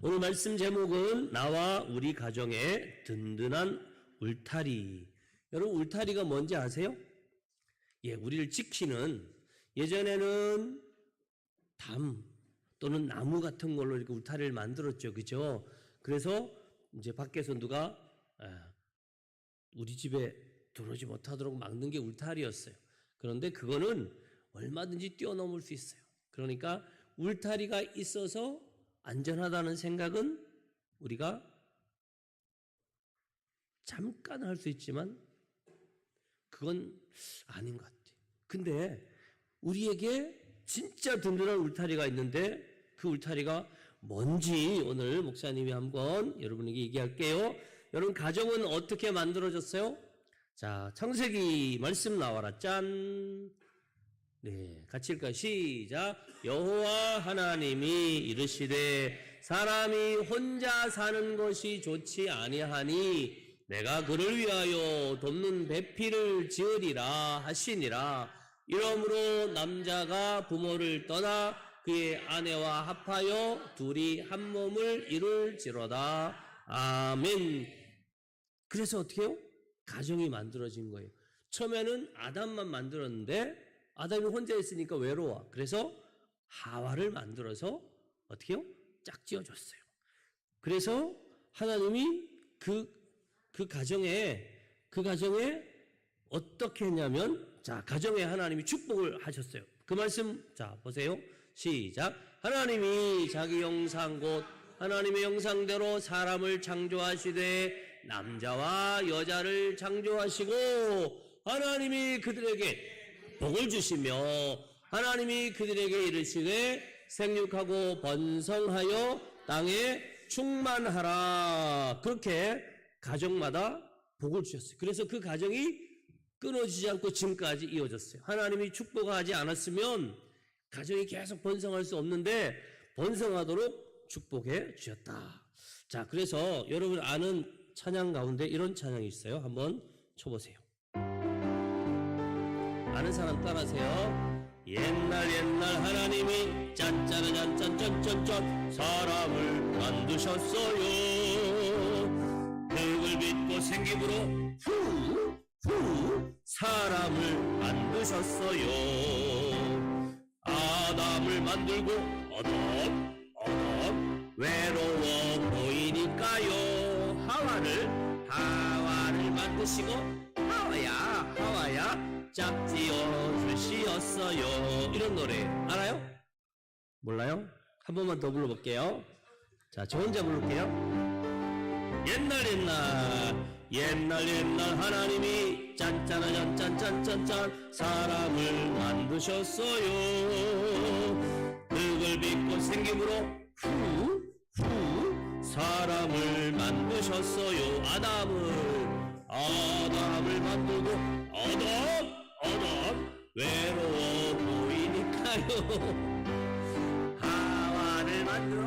오늘 말씀 제목은 나와 우리 가정의 든든한 울타리. 여러분, 울타리가 뭔지 아세요? 우리를 지키는, 예전에는 담 또는 나무 같은 걸로 이렇게 울타리를 만들었죠. 그죠? 그래서 이제 밖에서 누가 우리 집에 들어오지 못하도록 막는 게 울타리였어요. 그런데 그거는 얼마든지 뛰어넘을 수 있어요. 그러니까 울타리가 있어서 안전하다는 생각은 우리가 잠깐 할 수 있지만 그건 아닌 것 같아요. 근데 우리에게 진짜 든든한 울타리가 있는데 그 울타리가 뭔지 오늘 목사님이 한번 여러분에게 얘기할게요. 여러분, 가정은 어떻게 만들어졌어요? 자, 창세기 말씀 나와라. 짠. 네, 같이 읽을까요? 시작. 여호와 하나님이 이르시되 사람이 혼자 사는 것이 좋지 아니하니 내가 그를 위하여 돕는 배필을 지으리라 하시니라. 이러므로 남자가 부모를 떠나 그의 아내와 합하여 둘이 한 몸을 이룰지로다. 아멘. 그래서 어떻게 해요? 가정이 만들어진 거예요. 처음에는 아담만 만들었는데 아담이 혼자 있으니까 외로워. 그래서 하와를 만들어서 어떻게 해요? 짝지어줬어요. 그래서 하나님이 그 가정에 어떻게 했냐면, 자, 가정에 하나님이 축복을 하셨어요. 그 말씀, 자, 보세요. 시작. 하나님이 자기 형상 곧 하나님의 형상대로 사람을 창조하시되 남자와 여자를 창조하시고 하나님이 그들에게 복을 주시며 하나님이 그들에게 이르시되 생육하고 번성하여 땅에 충만하라. 그렇게 가정마다 복을 주셨어요. 그래서 그 가정이 끊어지지 않고 지금까지 이어졌어요. 하나님이 축복하지 않았으면 가정이 계속 번성할 수 없는데 번성하도록 축복해 주셨다. 자, 그래서 여러분 아는 찬양 가운데 이런 찬양이 있어요. 한번 쳐보세요. 아는 사람 따라하세요. 옛날 하나님이 짠짜라짠짠짠짠짠 사람을 만드셨어요. 흙을 빚고 생김으로 사람을 만드셨어요. 아담을 만들고 어덤 외로워 보이니까요. 하와를 만드시고 하와야 짝지어 주시었어요. 이런 노래 알아요? 몰라요? 한 번만 더 불러볼게요. 자, 저 혼자 부를게요. 옛날 하나님이 짠짠짠짠짠짠 사람을 만드셨어요. 흙을 빚고 생김으로 사람을 만드셨어요. 아담을 만들고 어덤 외로워 보이니까요. 하와를 만들어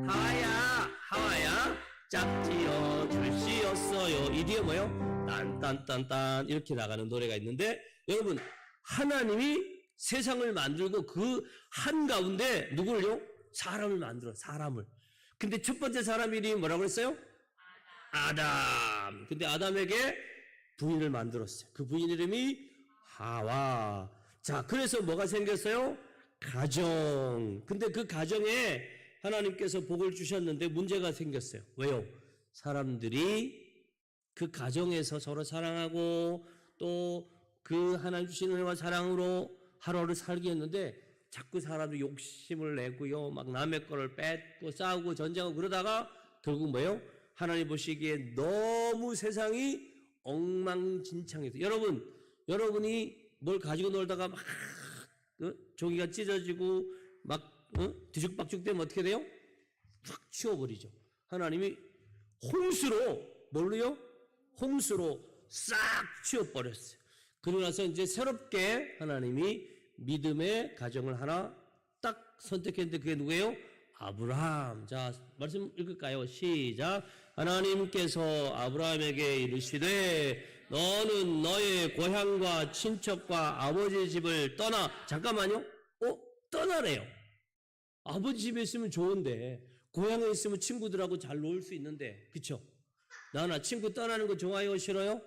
하와야 짝지어 줄시었어요. 이 뒤에 뭐요? 딴딴딴딴 이렇게 나가는 노래가 있는데, 여러분, 하나님이 세상을 만들고 그 한가운데 누구를요? 사람을 만들어. 사람을. 근데 첫 번째 사람 이름이 뭐라고 그랬어요? 아담. 근데 아담에게 부인을 만들었어요. 그 부인 이름이 하와. 자, 그래서 뭐가 생겼어요? 가정. 근데 그 가정에 하나님께서 복을 주셨는데 문제가 생겼어요. 왜요? 사람들이 그 가정에서 서로 사랑하고 또 그 하나님 주신 은혜와 사랑으로 하루하루 살게 했는데 자꾸 사람들이 욕심을 내고요. 막 남의 거를 뺏고 싸우고 전쟁하고 그러다가 결국 뭐예요? 하나님 보시기에 너무 세상이 엉망진창해서, 여러분이 뭘 가지고 놀다가 막 종이가 찢어지고 막 뒤죽박죽 되면 어떻게 돼요? 확 치워버리죠. 하나님이 홍수로 싹 치워버렸어요. 그러고 나서 이제 새롭게 하나님이 믿음의 가정을 하나 딱 선택했는데 그게 누구예요? 아브라함. 자, 말씀 읽을까요? 시작. 하나님께서 아브라함에게 이르시되 너는 너의 고향과 친척과 아버지 집을 떠나. 잠깐만요. 떠나래요. 아버지 집에 있으면 좋은데 고향에 있으면 친구들하고 잘 놀 수 있는데, 그쵸? 나나 친구 떠나는 거 좋아요? 싫어요?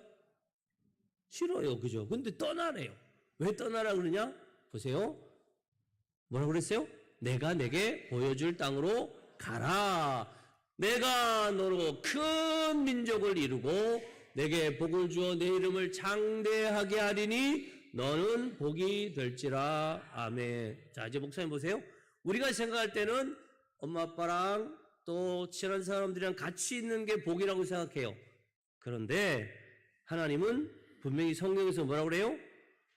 싫어요. 그죠? 근데 떠나래요. 왜 떠나라 그러냐? 보세요. 뭐라고 그랬어요? 내가 내게 보여줄 땅으로 가라. 내가 너로 큰 민족을 이루고 내게 복을 주어 내 이름을 장대하게 하리니 너는 복이 될지라. 아멘. 자, 이제 목사님 보세요. 우리가 생각할 때는 엄마 아빠랑 또 친한 사람들이랑 같이 있는 게 복이라고 생각해요. 그런데 하나님은 분명히 성경에서 뭐라고 그래요?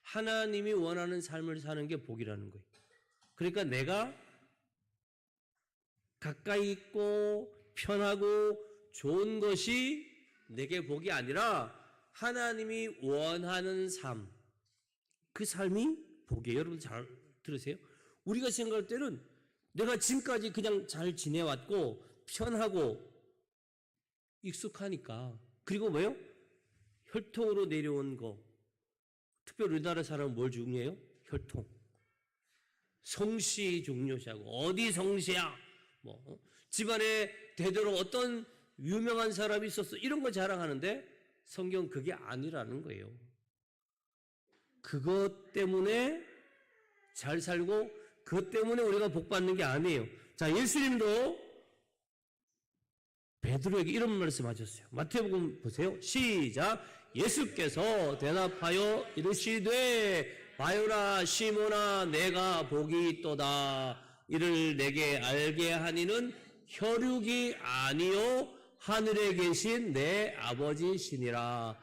하나님이 원하는 삶을 사는 게 복이라는 거예요. 그러니까 내가 가까이 있고 편하고 좋은 것이 내게 복이 아니라 하나님이 원하는 삶, 그 삶이 복이에요. 여러분 잘 들으세요. 우리가 생각할 때는 내가 지금까지 그냥 잘 지내왔고 편하고 익숙하니까, 그리고 뭐예요? 혈통으로 내려온 거. 특별히 우리나라 사람은 뭘 중요해요? 혈통. 성씨 중요시하고, 어디 성씨야? 집안에 대대로 어떤 유명한 사람이 있었어. 이런 거 자랑하는데 성경은 그게 아니라는 거예요. 그것 때문에 잘 살고 그것 때문에 우리가 복 받는 게 아니에요. 자, 예수님도 베드로에게 이런 말씀 하셨어요. 마태복음 보세요. 시작. 예수께서 대답하여 이르시되 바요라 시몬아 내가 복이 있도다. 이를 내게 알게 하니는 혈육이 아니요 하늘에 계신 내 아버지시니라.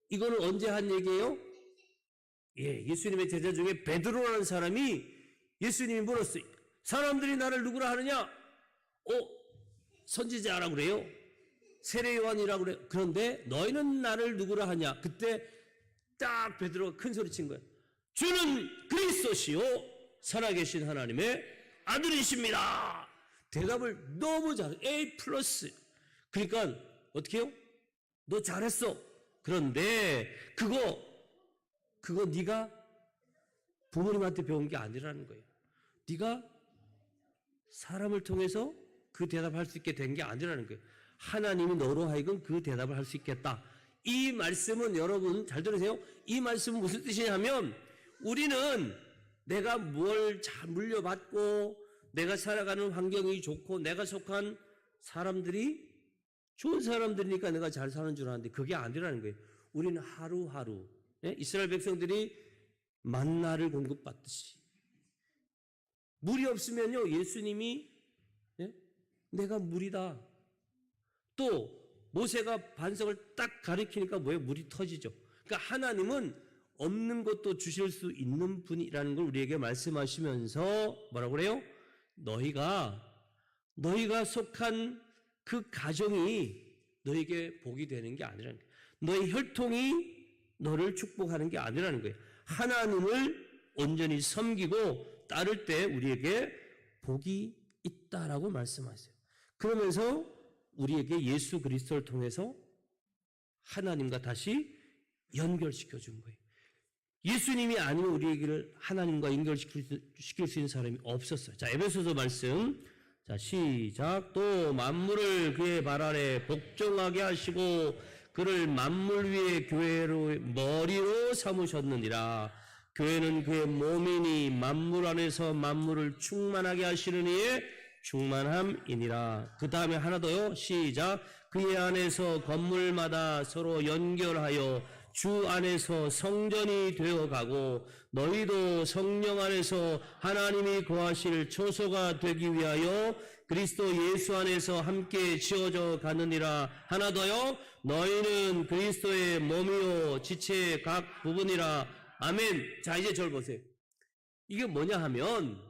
이거는 언제 한 얘기예요? 예수님의 제자 중에 베드로라는 사람이 예수님이 물었어요. 사람들이 나를 누구라 하느냐? 선지자라고 그래요. 세례 요한이라고 그래요. 그런데 너희는 나를 누구라 하냐? 그때 딱 베드로가 큰 소리 친 거예요. 주는 그리스도시요 살아계신 하나님의 아들이십니다. 대답을 너무 잘해. A+. 그러니까 어떻게 해요? 너 잘했어. 그런데 그거 네가 부모님한테 배운 게 아니라는 거예요. 네가 사람을 통해서 그 대답을 할 수 있게 된 게 아니라는 거예요. 하나님이 너로 하여금 그 대답을 할 수 있겠다. 이 말씀은 여러분 잘 들으세요. 이 말씀은 무슨 뜻이냐면 우리는 내가 뭘 잘 물려받고 내가 살아가는 환경이 좋고 내가 속한 사람들이 좋은 사람들이니까 내가 잘 사는 줄 아는데 그게 아니라는 거예요. 우리는 하루하루 이스라엘 백성들이 만나를 공급받듯이 물이 없으면요 예수님이 내가 물이다. 또 모세가 반석을 딱 가리키니까 뭐예요? 물이 터지죠. 그러니까 하나님은 없는 것도 주실 수 있는 분이라는 걸 우리에게 말씀하시면서 뭐라고 그래요? 너희가 속한 그 가정이 너에게 복이 되는 게 아니라는 거예요. 너의 혈통이 너를 축복하는 게 아니라는 거예요. 하나님을 온전히 섬기고 따를 때 우리에게 복이 있다라고 말씀하세요. 그러면서 우리에게 예수 그리스도를 통해서 하나님과 다시 연결시켜 준 거예요. 예수님이 아니면 우리에게를 하나님과 연결시킬 수 있는 사람이 없었어요. 자, 에베소서 말씀. 자, 시작. 또 만물을 그의 발 아래 복종하게 하시고 그를 만물 위에 교회로 머리로 삼으셨느니라. 교회는 그의 몸이니 만물 안에서 만물을 충만하게 하시는 이의 충만함이니라. 그 다음에 하나 더요. 시작. 그의 안에서 건물마다 서로 연결하여 주 안에서 성전이 되어가고 너희도 성령 안에서 하나님이 거하실 초소가 되기 위하여 그리스도 예수 안에서 함께 지어져 가느니라. 하나 더요. 너희는 그리스도의 몸이요 지체의 각 부분이라. 아멘. 자, 이제 저를 보세요. 이게 뭐냐 하면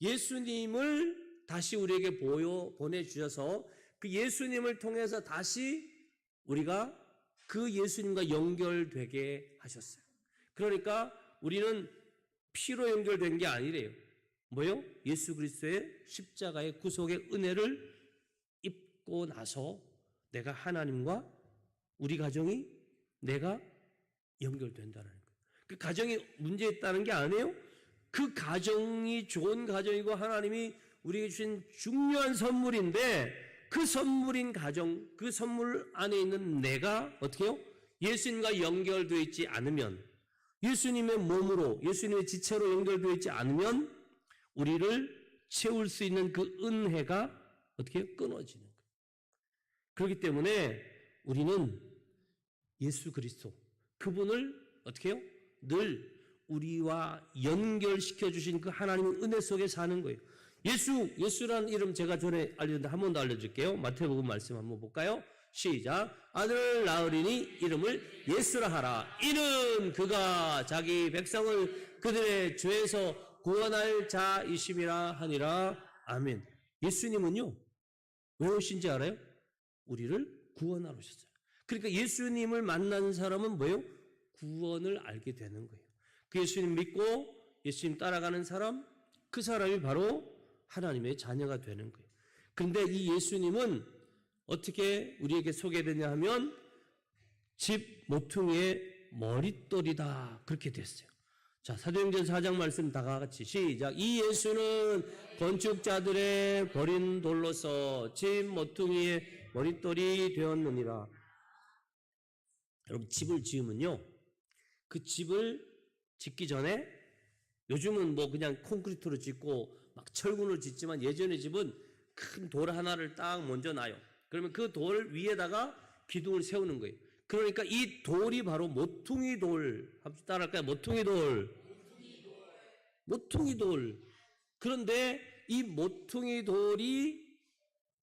예수님을 다시 우리에게 보내주셔서 그 예수님을 통해서 다시 우리가 그 예수님과 연결되게 하셨어요. 그러니까 우리는 피로 연결된 게 아니래요. 뭐요? 예수 그리스도의 십자가의 구속의 은혜를 입고 나서 내가 하나님과 우리 가정이 내가 연결된다는 거예요. 그 가정이 문제 있다는 게 아니에요. 그 가정이 좋은 가정이고 하나님이 우리에게 주신 중요한 선물인데 그 선물인 가정, 그 선물 안에 있는 내가 어떻게 해요? 예수님과 연결되어 있지 않으면, 예수님의 몸으로, 예수님의 지체로 연결되어 있지 않으면 우리를 채울 수 있는 그 은혜가 어떻게 해요? 끊어지는 거예요. 그렇기 때문에 우리는 예수 그리스도, 그분을 어떻게 해요? 늘 우리와 연결시켜 주신 그 하나님의 은혜 속에 사는 거예요. 예수라는 이름 제가 전에 알려줬는데 한 번 더 알려줄게요. 마태복음 말씀 한번 볼까요? 시작. 아들을 낳으리니 이름을 예수라 하라. 이는 그가 자기 백성을 그들의 죄에서 구원할 자이심이라 하니라. 아멘. 예수님은요, 왜 오신지 알아요? 우리를 구원하러 오셨어요. 그러니까 예수님을 만난 사람은 뭐예요? 구원을 알게 되는 거예요. 그 예수님 믿고 예수님 따라가는 사람, 그 사람이 바로 하나님의 자녀가 되는 거예요. 그런데 이 예수님은 어떻게 우리에게 소개되냐 하면 집 모퉁이의 머릿돌이다, 그렇게 됐어요. 자, 사도행전 4장 말씀 다 같이 시작. 이 예수는 건축자들의 버린 돌로서 집 모퉁이의 머릿돌이 되었느니라. 여러분, 집을 지으면요, 그 집을 짓기 전에, 요즘은 뭐 그냥 콘크리트로 짓고 막 철근을 짓지만 예전의 집은 큰 돌 하나를 딱 먼저 놔요. 그러면 그 돌 위에다가 기둥을 세우는 거예요. 그러니까 이 돌이 바로 모퉁이 돌. 한번 따라할까요? 모퉁이 돌. 모퉁이 돌. 그런데 이 모퉁이 돌이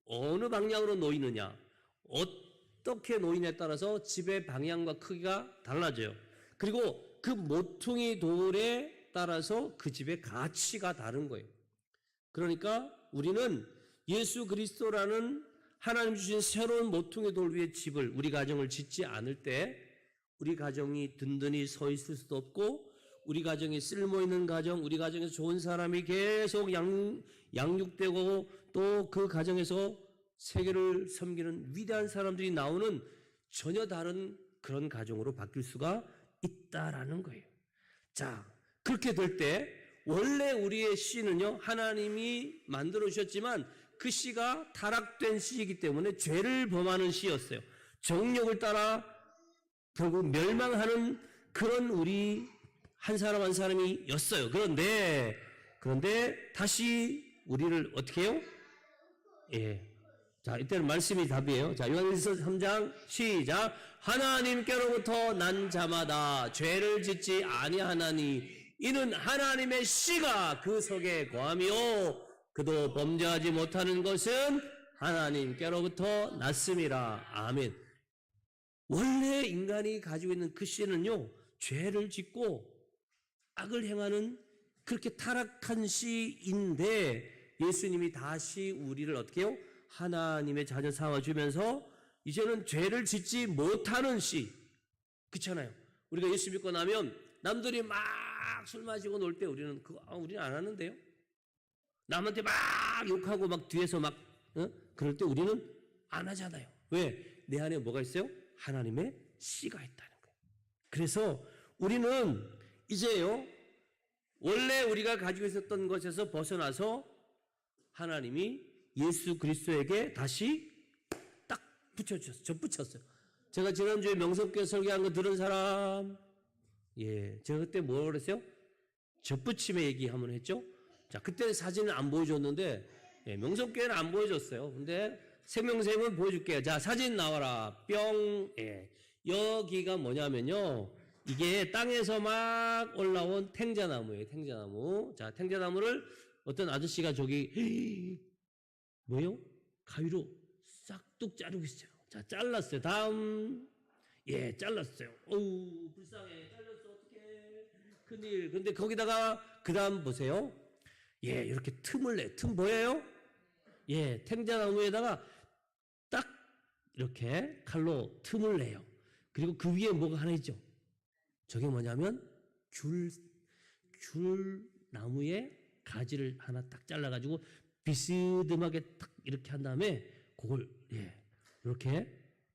어느 방향으로 놓이느냐, 어떻게 놓이냐에 따라서 집의 방향과 크기가 달라져요. 그리고 그 모퉁이 돌에 따라서 그 집의 가치가 다른 거예요. 그러니까 우리는 예수 그리스도라는 하나님 주신 새로운 모퉁이 돌 위에 집을, 우리 가정을 짓지 않을 때 우리 가정이 든든히 서 있을 수도 없고, 우리 가정이 쓸모있는 가정, 우리 가정에서 좋은 사람이 계속 양육되고 또 그 가정에서 세계를 섬기는 위대한 사람들이 나오는 전혀 다른 그런 가정으로 바뀔 수가 있다라는 거예요. 자, 그렇게 될 때 원래 우리의 씨는요, 하나님이 만들어 주셨지만 그 씨가 타락된 씨이기 때문에 죄를 범하는 씨였어요. 정욕을 따라 결국 멸망하는 그런 우리 한 사람 한 사람이었어요. 그런데 다시 우리를 어떻게 해요? 예. 자, 이때는 말씀이 답이에요. 자, 요한일서 3장 시작. 하나님께로부터 난 자마다 죄를 짓지 아니하나니 이는 하나님의 씨가 그 속에 거하며 그도 범죄하지 못하는 것은 하나님께로부터 났음이라. 아멘. 원래 인간이 가지고 있는 그 씨는요, 죄를 짓고 악을 행하는 그렇게 타락한 씨인데 예수님이 다시 우리를 어떻게 해요? 하나님의 자녀 삼아주면서 이제는 죄를 짓지 못하는 씨. 그렇잖아요. 우리가 예수 믿고 나면 남들이 막 술 마시고 놀 때 우리는 우리는 안 하는데요. 남한테 막 욕하고 막 뒤에서 막 그럴 때 우리는 안 하잖아요. 왜? 내 안에 뭐가 있어요? 하나님의 씨가 있다는 거예요. 그래서 우리는 이제요, 원래 우리가 가지고 있었던 것에서 벗어나서 하나님이 예수 그리스도에게 다시 딱 붙여주셨어요. 접붙였어요. 제가 지난주에 명석교회 설교한 거 들은 사람, 예, 제가 그때 뭐라고 그랬어요? 접붙임의 얘기 한번 했죠? 자, 그때 사진을 안 보여줬는데, 예, 명석교회는 안 보여줬어요. 근데 생명샘은 보여줄게요. 자, 사진 나와라. 뿅. 예. 여기가 뭐냐면요, 이게 땅에서 막 올라온 탱자나무예요. 탱자나무. 자, 탱자나무를 어떤 아저씨가 저기 뭐요? 가위로 싹둑 자르고 있어요. 자, 잘랐어요. 다음. 예, 잘랐어요. 어우, 불쌍해. 잘렸어. 어떡해. 큰일. 근데 거기다가 그 다음 보세요. 예, 이렇게 틈을 내. 틈 보여요? 예, 탱자나무에다가 딱 이렇게 칼로 틈을 내요. 그리고 그 위에 뭐가 하나 있죠? 저게 뭐냐면 귤나무의 가지를 하나 딱 잘라가지고 비스듬하게 딱 이렇게 한 다음에 그걸, 예, 이렇게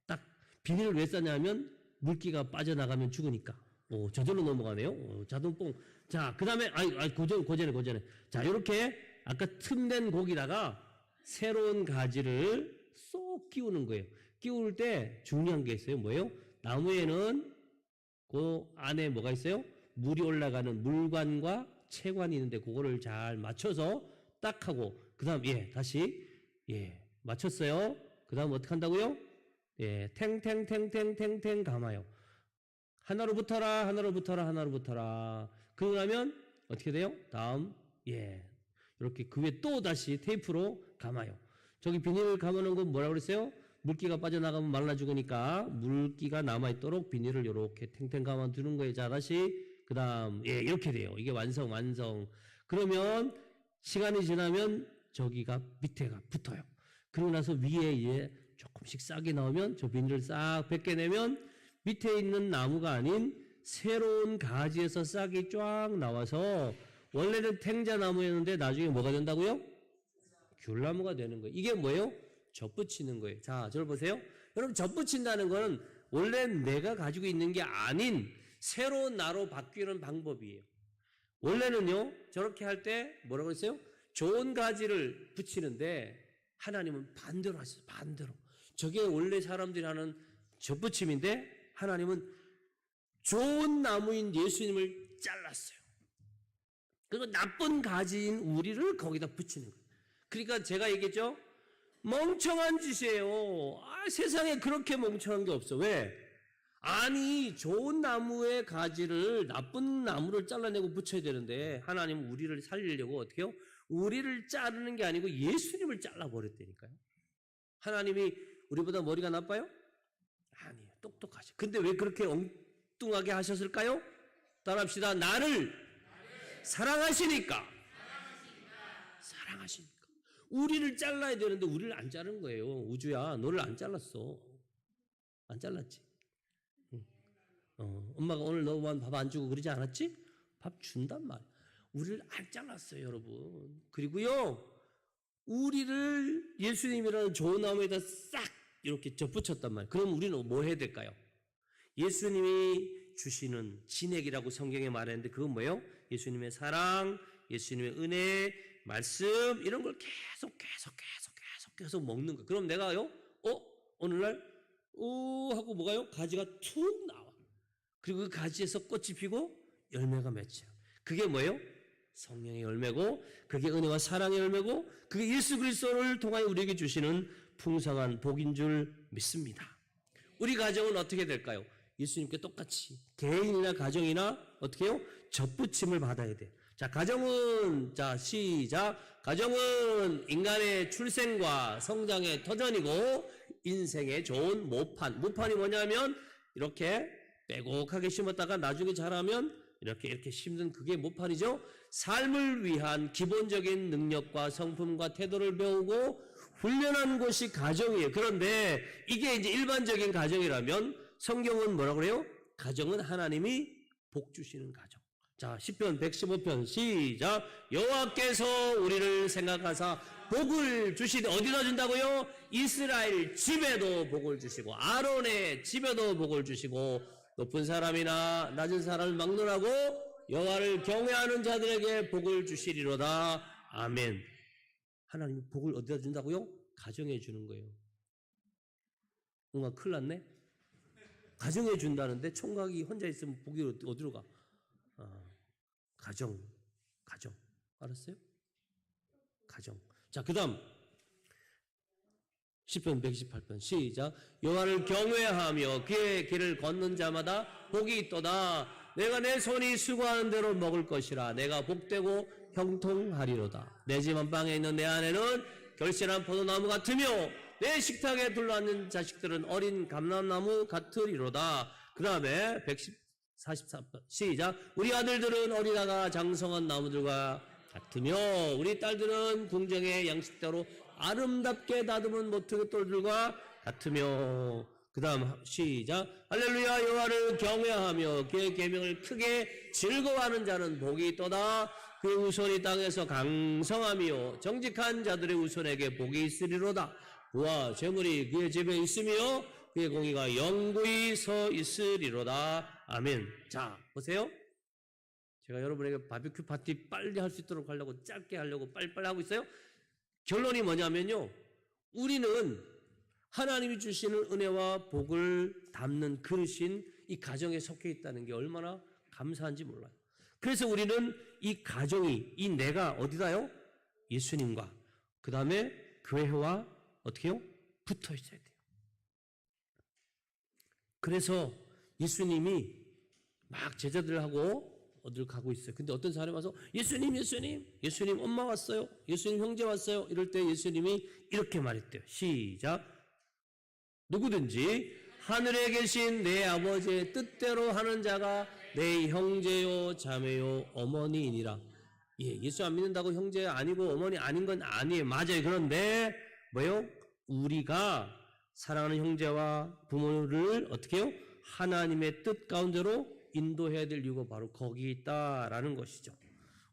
딱 비닐을 왜 싸냐면 물기가 빠져나가면 죽으니까. 저절로 넘어가네요. 자동뽕. 자, 그 다음에, 고전에. 자, 이렇게 아까 틈낸 곡에다가 새로운 가지를 쏙 끼우는 거예요. 끼울 때 중요한 게 있어요. 뭐예요? 나무에는 그 안에 뭐가 있어요? 물이 올라가는 물관과 채관이 있는데 그거를 잘 맞춰서 딱 하고 그다음 다시 맞췄어요. 그다음 어떻게 한다고요? 탱탱탱탱탱탱 감아요. 하나로 붙어라, 하나로 붙어라, 하나로 붙어라. 그러고 나면 어떻게 돼요? 다음 이렇게 그 위에 또 다시 테이프로 감아요. 저기 비닐을 감아놓은 건 뭐라고 그랬어요? 물기가 빠져나가면 말라 죽으니까 물기가 남아있도록 비닐을 이렇게 탱탱 감아두는 거예요. 자, 다시 그 다음 이렇게 돼요. 이게 완성. 그러면 시간이 지나면 저기가 밑에가 붙어요. 그러고 나서 위에 조금씩 싹이 나오면 저 비닐을 싹 벗겨내면 밑에 있는 나무가 아닌 새로운 가지에서 싹이 쫙 나와서 원래는 탱자나무였는데 나중에 뭐가 된다고요? 귤나무가 되는 거예요. 이게 뭐예요? 젖붙이는 거예요. 자, 저를 보세요. 여러분, 젖붙인다는 거는 원래 내가 가지고 있는 게 아닌 새로운 나로 바뀌는 방법이에요. 원래는요, 저렇게 할 때 뭐라고 했어요? 좋은 가지를 붙이는데 하나님은 반대로 하셨어요. 반대로. 저게 원래 사람들이 하는 젖붙임인데 하나님은 좋은 나무인 예수님을 잘랐어요. 그리고 나쁜 가지인 우리를 거기다 붙이는 거예요. 그러니까 제가 얘기했죠. 멍청한 짓이에요. 세상에 그렇게 멍청한 게 없어. 왜? 아니, 좋은 나무의 가지를 나쁜 나무를 잘라내고 붙여야 되는데 하나님은 우리를 살리려고 어떻게 해요? 우리를 자르는 게 아니고 예수님을 잘라버렸다니까요. 하나님이 우리보다 머리가 나빠요? 아니에요. 똑똑하죠. 근데 왜 그렇게 엉뚱하게 하셨을까요? 따라합시다. 나를 사랑하시니까. 사랑하시니까. 우리를 잘라야 되는데 우리를 안 자른 거예요. 우주야, 너를 안 잘랐어. 안 잘랐지? 엄마가 오늘 너만 밥 안 주고 그러지 않았지? 밥 준단 말이야. 우리를 안 잘랐어요, 여러분. 그리고요, 우리를 예수님이라는 좋은 나무에다 싹 이렇게 접붙였단 말이에요. 그럼 우리는 뭐 해야 될까요? 예수님이 주시는 진액이라고 성경에 말했는데 그건 뭐예요? 예수님의 사랑, 예수님의 은혜, 말씀 이런 걸 계속 먹는 거예요. 그럼 내가요? 오늘날 하고 뭐가요? 가지가 툭 나와. 그리고 그 가지에서 꽃이 피고 열매가 맺혀요. 그게 뭐예요? 성령의 열매고 그게 은혜와 사랑의 열매고 그게 예수 그리스도를 통하여 우리에게 주시는 풍성한 복인 줄 믿습니다. 우리 가정은 어떻게 될까요? 예수님께 똑같이 개인이나 가정이나 어떻게 해요? 젖붙임을 받아야 돼요. 자, 가정은 시작. 가정은 인간의 출생과 성장의 터전이고 인생의 좋은 모판. 모판이 뭐냐면 이렇게 빼곡하게 심었다가 나중에 자라면 이렇게 심는 그게 모판이죠. 삶을 위한 기본적인 능력과 성품과 태도를 배우고 훈련한 곳이 가정이에요. 그런데 이게 이제 일반적인 가정이라면 성경은 뭐라고 그래요? 가정은 하나님이 복 주시는 가정. 자, 시편 115편 시작. 여호와께서 우리를 생각하사 복을 주시되 어디다 준다고요? 이스라엘 집에도 복을 주시고 아론의 집에도 복을 주시고 높은 사람이나 낮은 사람을 막론하고 여호와를 경외하는 자들에게 복을 주시리로다. 아멘. 하나님이 복을 어디다 준다고요? 가정에 주는 거예요. 뭔가 큰일 났네? 가정에 준다는데 총각이 혼자 있으면 복이 어디로 가? 가정. 알았어요? 가정. 자, 그 다음 시편 128편 시작. 여호와를 경외하며 그의 길을 걷는 자마다 복이 있도다. 내가 내 손이 수고하는 대로 먹을 것이라. 내가 복되고 형통하리로다. 내 집 안방에 있는 내 아내는 결실한 포도나무 같으며 내 식탁에 둘러앉는 자식들은 어린 감람나무 같으리로다. 그 다음에 144편 시작. 우리 아들들은 어리다가 장성한 나무들과 같으며 우리 딸들은 궁정의 양식대로 아름답게 다듬은 모퉁이돌들과 같으며 그 다음 시작. 할렐루야. 여호와를 경외하며 그의 계명을 크게 즐거워하는 자는 복이 있도다. 그의 우손이 땅에서 강성하며 정직한 자들의 우손에게 복이 있으리로다. 그와 재물이 그의 집에 있으며 그의 공의가 영구히 서 있으리로다. 아멘. 자, 보세요. 제가 여러분에게 바비큐 파티 빨리 할 수 있도록 하려고 짧게 하려고 빨리빨리 하고 있어요. 결론이 뭐냐면요. 우리는 하나님이 주시는 은혜와 복을 담는 그릇인 이 가정에 속해 있다는 게 얼마나 감사한지 몰라요. 그래서 우리는 이 가정이, 이 내가 어디다요? 예수님과 그 다음에 교회와 어떻게 해요? 붙어 있어야 돼요. 그래서 예수님이 막 제자들하고 어딜 가고 있어요. 근데 어떤 사람이 와서 예수님 엄마 왔어요. 예수님 형제 왔어요. 이럴 때 예수님이 이렇게 말했대요. 시작. 누구든지 하늘에 계신 내 아버지의 뜻대로 하는 자가 내 형제요 자매요 어머니이니라. 예, 예수 안 믿는다고 형제 아니고 어머니 아닌 건 아니에요. 맞아요. 그런데 뭐요? 우리가 사랑하는 형제와 부모를 어떻게 해요? 하나님의 뜻 가운데로 인도해야 될 이유가 바로 거기 있다라는 것이죠.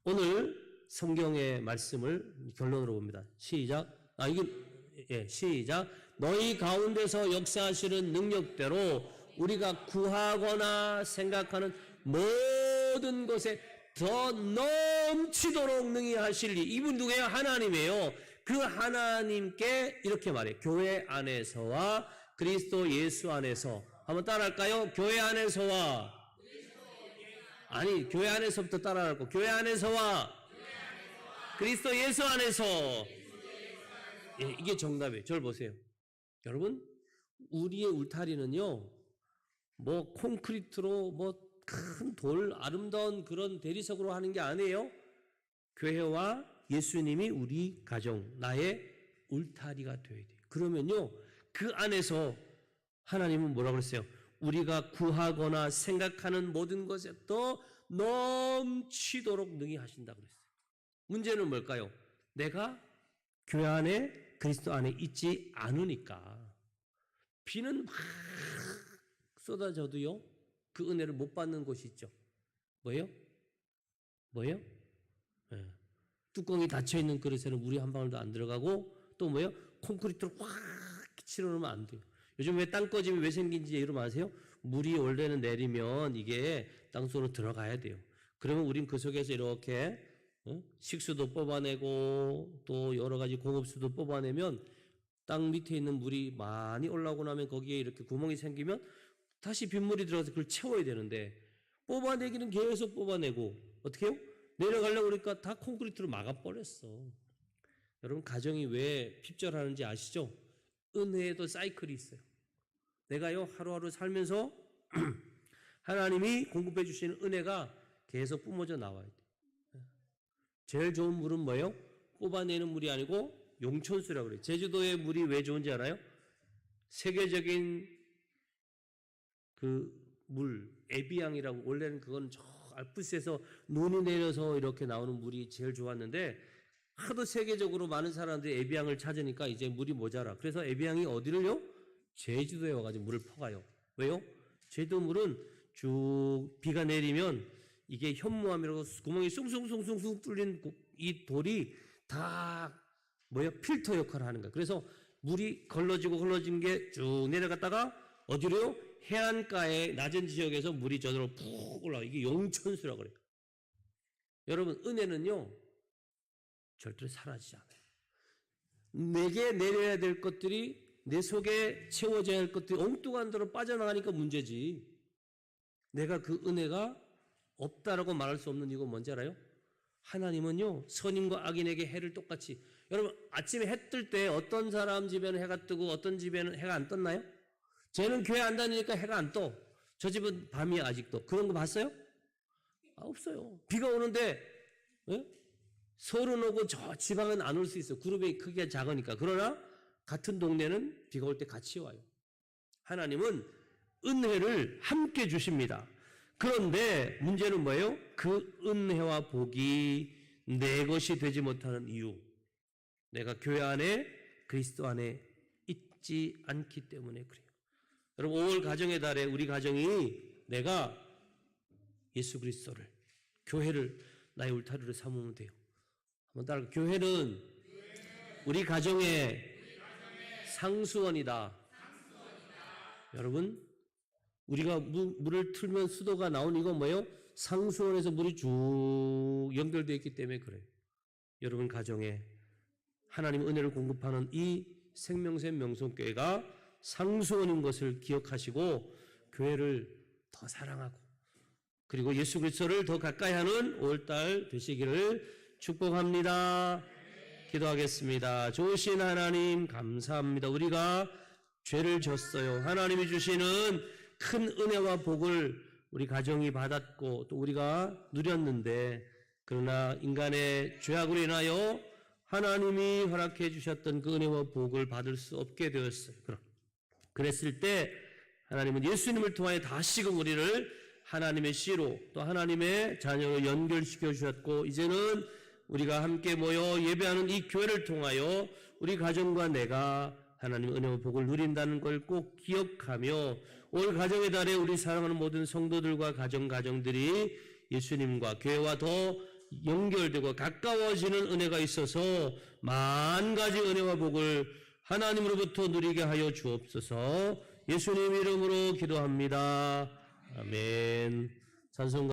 오늘 성경의 말씀을 결론으로 봅니다. 시작. 시작. 너희 가운데서 역사하시는 능력대로 우리가 구하거나 생각하는 모든 것에 더 넘치도록 능히 하실 일. 이분 누구예요? 하나님이에요. 그 하나님께 이렇게 말해요. 교회 안에서와 그리스도 예수 안에서. 한번 따라할까요? 교회 안에서와. 아니, 교회 안에서부터 따라할 거. 교회 안에서와 그리스도 예수 안에서. 예, 이게 정답이에요. 저를 보세요. 여러분, 우리의 울타리는요, 뭐 콘크리트로 뭐 큰 돌, 아름다운 그런 대리석으로 하는 게 아니에요. 교회와 예수님이 우리 가정, 나의 울타리가 되어야 돼요. 그러면요, 그 안에서 하나님은 뭐라고 그랬어요? 우리가 구하거나 생각하는 모든 것에 더 넘치도록 능히 하신다고 그랬어요. 문제는 뭘까요? 내가 교회 안에 그리스도 안에 있지 않으니까 비는 막 쏟아져도요 그 은혜를 못 받는 곳이 있죠. 뭐예요? 네. 뚜껑이 닫혀있는 그릇에는 물이 한 방울도 안 들어가고 또 뭐예요? 콘크리트로 확 치러놓으면 안 돼요. 요즘 왜 땅꺼짐이 왜 생긴지 여러분 아세요? 물이 원래는 내리면 이게 땅속으로 들어가야 돼요. 그러면 우린 그 속에서 이렇게 식수도 뽑아내고 또 여러 가지 공업수도 뽑아내면 땅 밑에 있는 물이 많이 올라오고 나면 거기에 이렇게 구멍이 생기면 다시 빗물이 들어가서 그걸 채워야 되는데 뽑아내기는 계속 뽑아내고 어떻게 해요? 내려가려고 그러니까 다 콘크리트로 막아버렸어. 여러분 가정이 왜 핍절하는지 아시죠? 은혜에도 사이클이 있어요. 내가요 하루하루 살면서 하나님이 공급해 주시는 은혜가 계속 뿜어져 나와야 돼요. 제일 좋은 물은 뭐예요? 뽑아내는 물이 아니고 용천수라고 그래요. 제주도의 물이 왜 좋은지 알아요? 세계적인 그 물, 에비앙이라고 원래는 그건 저 알프스에서 눈이 내려서 이렇게 나오는 물이 제일 좋았는데 하도 세계적으로 많은 사람들이 에비앙을 찾으니까 이제 물이 모자라. 그래서 에비앙이 어디를요? 제주도에 와가지고 물을 퍼가요. 왜요? 제주도 물은 쭉 비가 내리면 이게 현무암이라고 구멍이 숭숭숭숭 뚫린 이 돌이 다 필터 역할을 하는 거야. 그래서 물이 걸러진 게 쭉 내려갔다가 어디로요? 해안가의 낮은 지역에서 물이 저절로 푹 올라가. 이게 용천수라고 그래요. 여러분 은혜는요 절대로 사라지지 않아요. 내게 내려야 될 것들이 내 속에 채워져야 할 것들이 엉뚱한 데로 빠져나가니까 문제지. 내가 그 은혜가 없다라고 말할 수 없는 이유가 뭔지 알아요? 하나님은요 선인과 악인에게 해를 똑같이. 여러분 아침에 해 뜰 때 어떤 사람 집에는 해가 뜨고 어떤 집에는 해가 안 떴나요? 쟤는 교회 안 다니니까 해가 안 떠. 저 집은 밤이야 아직도. 그런 거 봤어요? 없어요. 비가 오는데 서울은 오고 저 지방은 안 올 수 있어요. 그룹의 크기가 작으니까. 그러나 같은 동네는 비가 올 때 같이 와요. 하나님은 은혜를 함께 주십니다. 그런데 문제는 뭐예요? 그 은혜와 복이 내 것이 되지 못하는 이유. 내가 교회 안에 그리스도 안에 있지 않기 때문에 그래요. 여러분 5월 가정의 달에 우리 가정이 내가 예수 그리스도를 교회를 나의 울타리로 삼으면 돼요. 한번 따라 교회는 우리 가정의 상수원이다. 여러분 우리가 물을 틀면 수도가 나오는 이건 뭐예요? 상수원에서 물이 쭉 연결되어 있기 때문에 그래요. 여러분 가정에 하나님 은혜를 공급하는 이 생명샘 명성교회가 상수원인 것을 기억하시고 교회를 더 사랑하고 그리고 예수 그리스도를 더 가까이 하는 5월달 되시기를 축복합니다. 기도하겠습니다. 좋으신 하나님 감사합니다. 우리가 죄를 졌어요. 하나님이 주시는 큰 은혜와 복을 우리 가정이 받았고 또 우리가 누렸는데 그러나 인간의 죄악으로 인하여 하나님이 허락해 주셨던 그 은혜와 복을 받을 수 없게 되었어요. 그랬을 때 하나님은 예수님을 통하여 다시금 우리를 하나님의 씨로 또 하나님의 자녀로 연결시켜 주셨고 이제는 우리가 함께 모여 예배하는 이 교회를 통하여 우리 가정과 내가 하나님의 은혜와 복을 누린다는 걸 꼭 기억하며 올 가정의 달에 우리 사랑하는 모든 성도들과 가정들이 예수님과 교회와 더 연결되고 가까워지는 은혜가 있어서 만 가지 은혜와 복을 하나님으로부터 누리게 하여 주옵소서. 예수님 이름으로 기도합니다. 아멘. 찬송가